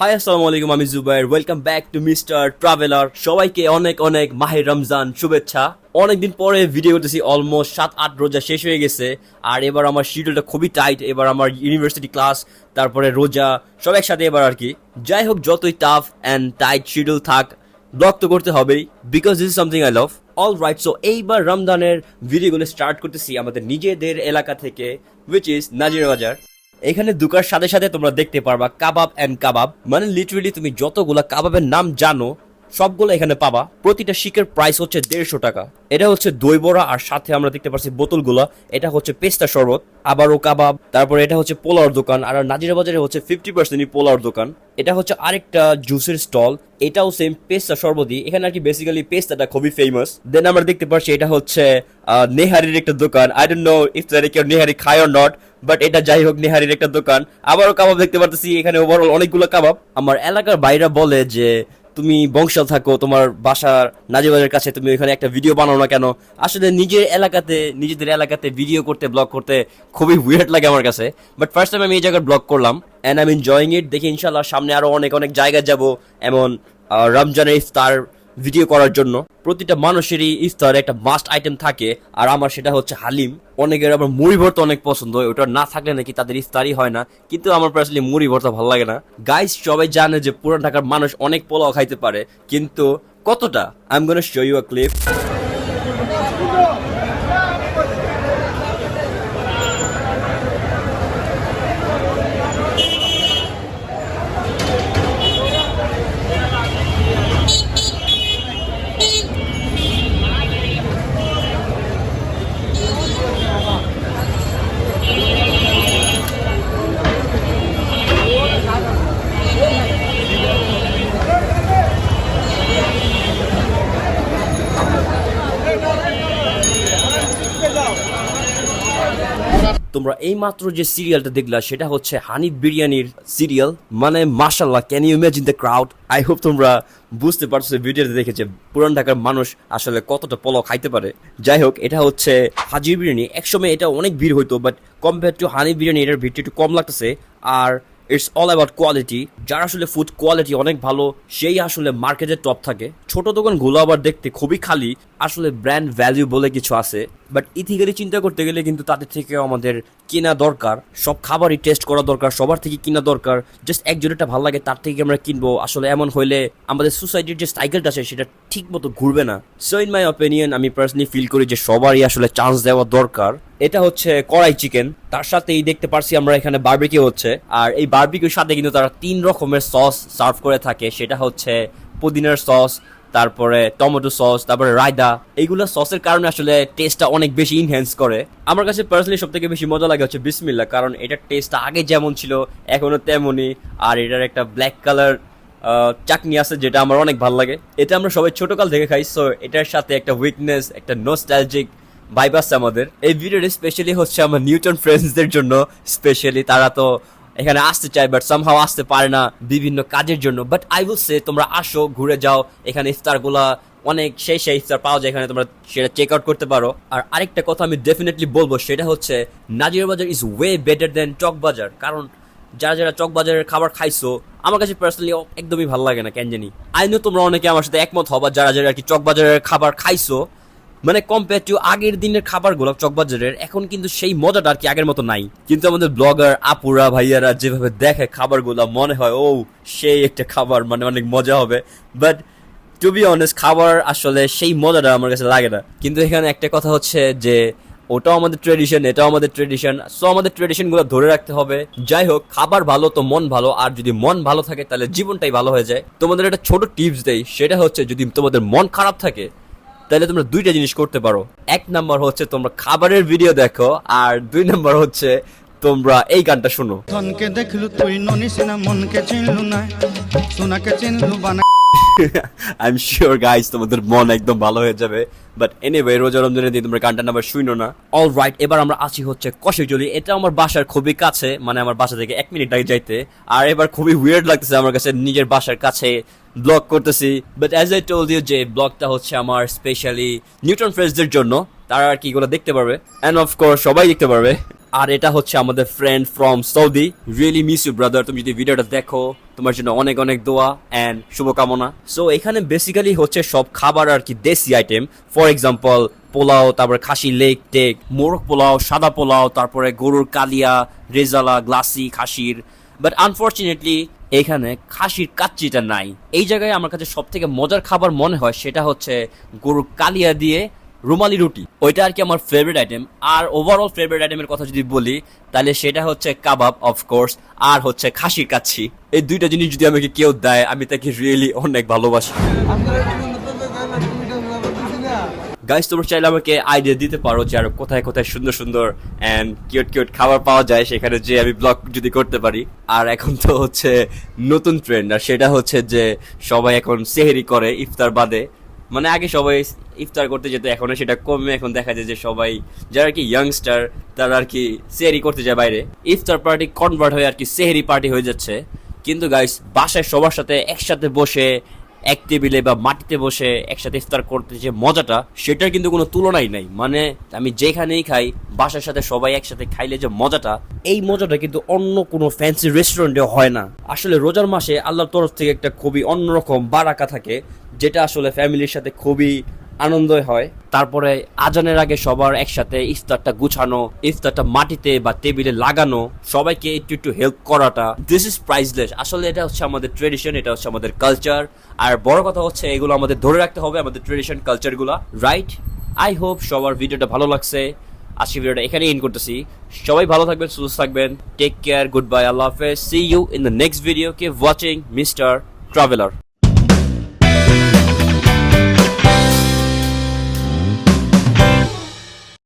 High আসসালামু আলাইকুম, আমি Zubair. Welcome back to Mister Traveller. সবাইকে অনেক অনেক মাহে রমজান শুভেচ্ছা। অনেকদিন পরে ভিডিও করতেছি, অলমোস্ট 7-8 রোজা শেষ হয়ে গেছে। আর এবার আমার শিডিউলটা খুবই টাইট। এবার আমার ইউনিভার্সিটি ক্লাস, তারপরে রোজা, সব একসাথে এবার আর কি। যাই হোক, যতই টাফ অ্যান্ড টাইট শিডিউল থাক, ব্লগ তো করতে হবেই, because this is something I love. All right, so এইবার রমজানের ভিডিওগুলো স্টার্ট করতেছি আমাদের নিজেদের এলাকা থেকে, উইচ ইজ নাজিরা বাজার। এখানে ঢুকার সাথে সাথে তোমরা দেখতে পারবা কাবাব অ্যান্ড কাবাব, মানে লিটারেলি তুমি যতগুলা কাবাবের নাম জানো সবগুলো এখানে পাবা। প্রতিটা শিকের প্রাইস হচ্ছে 150 টাকা। এটা হচ্ছে দই বড়া, আর সাথে আমরা দেখতে পাচ্ছি বোতলগুলো, এটা হচ্ছে পেস্তা শরবত, আবারও কাবাব। তারপরে এটা হচ্ছে পোলাওর দোকান, আর নাজিরা বাজারে হচ্ছে 50% পোলাওর দোকান। এটা হচ্ছে আরেকটা জুসের স্টল, এটাও সেম পেস্তা শরবতই। এখানে আর কি বেসিক্যালি পেস্তাটা খুবই ফেমাস। দেন আমরা দেখতে পাচ্ছি এটা হচ্ছে নেহারির একটা দোকান। আই ডোন্ট নো ইফ কেউ নেহারি খায় অর নট, বাট এটা যাই হোক নেহারির একটা দোকান। আবারও কাবাব দেখতে পারতেছি, এখানে ওভারঅল অনেকগুলো কাবাব। আমার এলাকার বাইরে বলে যে তুমি বংশাল থাকো, তোমার বাসার নাজিবাজারের কাছে, তুমি ওইখানে একটা ভিডিও বানাও না কেন? আসলে নিজেদের এলাকাতে ভিডিও করতে, ব্লগ করতে খুবই উইয়ার্ড লাগে আমার কাছে। বাট ফার্স্ট টাইম আমি এই জায়গায় ব্লগ করলাম and I am enjoying it. দেখি ইনশাল্লাহ সামনে আরো অনেক অনেক জায়গায় যাব এমন রমজানের ইফতার ভিডিও করার জন্য। প্রতিটা মানুষেরই ইফতার একটা মাস্ট আইটেম থাকে, আর আমার সেটা হচ্ছে হালিম। অনেকের আবার মুড়ি ভর্তা অনেক পছন্দ, ওটা না থাকলে নাকি তাদের ইফতারই হয় না। কিন্তু আমার পার্সোনালি মুড়ি ভর্তা ভালো লাগে না। গাইস, সবাই জানে যে পুরান ঢাকার মানুষ অনেক পোলাও খাইতে পারে, কিন্তু কতটা? I am gonna show you a clip. তোমরা এই মাত্র যে সিরিয়ালটা দেখলা সেটা হচ্ছে হানিফ বিরিয়ানির সিরিয়াল। মানে মাশাআল্লাহ, can you imagine the crowd? I hope তোমরা বুঝতে পারছো ভিডিওতে দেখেছে পুরান ঢাকার মানুষ আসলে কতটা পোলাও খাইতে পারে। যাই হোক, এটা হচ্ছে হাজির বিরিয়ানি। একসময় এটা অনেক ভিড় হইতো, but compare to Hanif biryani এটার ভিড়টা একটু কম লাগতেছে। আর ইটস অল অ্যাবাউট কোয়ালিটি। যার আসলে ফুড কোয়ালিটি অনেক ভালো, সেই আসলে মার্কেটের টপ থাকে। ছোট দোকানগুলো আবার দেখতে খুবই খালি, আসলে ব্র্যান্ড ভ্যালু বলে কিছু আছে। বাট ইথিক্যালি চিন্তা করতে গেলে কিন্তু তাদের থেকে আমাদের কেনা দরকার। সব খাবারই টেস্ট করা দরকার, সবার থেকে কিনা দরকার। জাস্ট একজনেরটা ভালো লাগে তার থেকে আমরা কিনবো, আসলে এমন হইলে আমাদের সোসাইটির যে সাইকেলটা আছে সেটা ঠিক মতো ঘুরবে না। সো ইন মাই অপিনিয়ন, আমি পার্সোনালি ফিল করি যে সবারই আসলে চান্স দেওয়া দরকার। এটা হচ্ছে কড়াই চিকেন, তার সাথেই দেখতে পারছি আমরা এখানে বারবিকিউ হচ্ছে। আর এই বারবিকিউর সাথে কিন্তু তারা 3 রকমের সস সার্ভ করে থাকে। সেটা হচ্ছে পুদিনার সস, তারপরে টমেটো সস, তারপরে রায়তা। এইগুলো সসের কারণে আসলে টেস্টটা অনেক বেশি ইনহ্যান্স করে। আমার কাছে পার্সোনালি সব থেকে বেশি মজা লাগে হচ্ছে বিসমিল্লাহ, কারণ এটার টেস্টটা আগে যেমন ছিল এখনো তেমনই। আর এটার একটা ব্ল্যাক কালার চাটনি আছে যেটা আমার অনেক ভালো লাগে। এটা আমরা সবাই ছোটকাল থেকে খাই, সো এটার সাথে একটা উইকনেস, একটা নস্টালজিক ভাইব আছে আমাদের। এই ভিডিওটা স্পেশালি হচ্ছে আমার নিউটন ফ্রেন্ডসদের জন্য। স্পেশালি তারা তো এখানে আসতে চায়, বাট সামহাও আসতে পারে না বিভিন্ন কাজের জন্য। বাট আই উইল সে তোমরা আসো, ঘুরে যাও। এখানে ইফতারগুলা অনেক সেই ইফতার পাওয়া যায় এখানে, তোমরা সেটা চেক আউট করতে পারো। আর আরেকটা কথা আমি ডেফিনেটলি বলবো, সেটা হচ্ছে নাজিরা বাজার ইজ ওয়ে বেটার দেন চকবাজার। কারণ যারা চকবাজারের খাবার খাইছো, আমার কাছে পার্সোনালি একদমই ভালো লাগে না কেন জানি। আই নো তোমরা অনেকে আমার সাথে একমত হবা, যারা আর কি চকবাজারের খাবার খাইছো। মানে কম্পেয়ার টু আগের দিনের খাবারগুলো চকবাজারের, এখন কিন্তু সেই মজাটা আর কি আগের মতো নাই। কিন্তু আমাদের ব্লগার আপুরা ভাইয়ারা যেভাবে দেখে খাবারগুলো, মনে হয় ও সেই একটা খাবার, মানে অনেক মজা হবে। বাট টু বি অনেস্ট, খাবার আসলে সেই মজাটা আমার কাছে লাগে না। কিন্তু এখানে একটা কথা হচ্ছে যে ওটাও আমাদের ট্রেডিশন, এটাও আমাদের ট্রেডিশন, সো আমাদের ট্রেডিশনগুলো ধরে রাখতে হবে। যাই হোক, খাবার ভালো তো মন ভালো, আর যদি মন ভালো থাকে তাহলে জীবনটাই ভালো হয়ে যায়। তোমাদের একটা ছোট টিপস দেই, সেটা হচ্ছে যদি তোমাদের মন খারাপ থাকে তাহলে তোমরা দুইটা জিনিস করতে পারো। 1 নাম্বার হচ্ছে তোমরা খাবারের ভিডিও দেখো, আর 2 নাম্বার হচ্ছে তোমরা এই গানটা শুনো। ধনকে দেখলু তুই ননিসিনা, মনকে চিনলু না, সোনাকে চিনলু বানা। আই এম শিওর গাইস তোমাদের মন একদম ভালো হয়ে যাবে। বাট এনিওয়ে, রোজা রমজানের দিন তোমরা গানটা নাম্বার শুনো না। অল রাইট, এবার আমরা আছি হচ্ছে কষাইচলি। এটা আমার বাসার খুবই কাছে, মানে আমার বাসা থেকে 1 মিনিট আগে যাইতে। আর এবার খুবই উইয়ার্ড লাগতেছে আমার কাছে নিজের বাসার কাছে ব্লগ করতেছি। But as I told you যে ব্লগটা হচ্ছে আমার স্পেশালি নিউটন ফ্রেন্ডসদের জন্য। তারা আর কি এগুলো দেখতে পারবে, অ্যান্ড অফকোর্স সবাই দেখতে পারবে। আর এটা হচ্ছে আমাদের friend from Saudi. Really miss you brother, তুমি যদি ভিডিওটা দেখো তোমার জন্য অনেক অনেক দোয়া অ্যান্ড শুভকামনা। সো এখানে বেসিক্যালি হচ্ছে সব খাবার আর কি দেশি আইটেম। ফর এক্সাম্পল পোলাও, তারপরে খাসি লেগ টেক, মোরগ পোলাও, সাদা পোলাও, তারপরে গরুর কালিয়া, রেজালা, গ্লাসি খাসির। বাট আনফর্চুনেটলি এখানে খাসির কাচ্চিটা নাই। এই জায়গায় আমার কাছে সব থেকে মজার খাবার মনে হয় সেটা হচ্ছে গরুর কালিয়া দিয়ে রুমালি রুটি, ওইটা আর কি আমার ফেভারিট আইটেম। আর ওভারঅল ফেভারিট আইটেমের কথা যদি বলি তাহলে সেটা হচ্ছে কাবাব অফকোর্স, আর হচ্ছে খাসির কাচ্ছি। এই দুইটা জিনিস যদি আমাকে কেউ দেয় আমি তাকে রিয়েলি অনেক ভালোবাসি। গাইস তোমরা চাইলে আমাকে আইডিয়া দিতে পারো যে আর কোথায় কোথায় সুন্দর সুন্দর অ্যান্ড কিউট কিউট খাবার পাওয়া যায়, সেখানে যে আমি ব্লগ যদি করতে পারি। আর এখন তো হচ্ছে নতুন ট্রেন্ড, আর সেটা হচ্ছে যে সবাই এখন সেহরি করে ইফতার বাদে। মানে আগে সবাই ইফতার করতে যেত, এখন সেটা কমে এখন দেখা যায় যে সবাই যারা আর কি ইয়াংস্টার তারা আর কি সেহরি করতে যায় বাইরে। ইফতার পার্টি কনভার্ট হয়ে আর কি সেহরি পার্টি হয়ে যাচ্ছে। কিন্তু গাইস বাসায় সবার সাথে একসাথে বসে এক টেবিলে বা মাটিতে বসে একসাথে ইফতার করতে যে মজাটা, সেটার কিন্তু কোনো তুলনাই নাই। মানে আমি যেখানেই খাই বাসার সাথে সবাই একসাথে খাইলে যে মজাটা, এই মজাটা কিন্তু অন্য কোনো ফ্যান্সি রেস্টুরেন্টে হয় না। আসলে রোজার মাসে আল্লাহর তরফ থেকে একটা খুবই অন্যরকম বারাকা থাকে, যেটা আসলে ফ্যামিলির সাথে খুবই আনন্দই হয়। তারপরে আজানের আগে সবার একসাথে ইফতারটা গুছানো, ইফতারটা মাটিতে বা টেবিলে লাগানো, সবাইকে একটু একটু হেল্প করাটা, দিস ইজ প্রাইসলেস। আসলে এটা হচ্ছে আমাদের ট্রেডিশন, এটা হচ্ছে আমাদের কালচার। আর বড় কথা হচ্ছে এগুলো আমাদের ধরে রাখতে হবে, আমাদের ট্রেডিশন কালচারগুলো, রাইট? আই হোপ সবার ভিডিওটা ভালো লাগছে। আজকে ভিডিওটা এখানেই এন্ড করতেছি। সবাই ভালো থাকবেন, সুস্থ থাকবেন, টেক কেয়ার, গুড বাই, আল্লাহ হাফেজ, see you in the next video. Keep watching Mister traveller.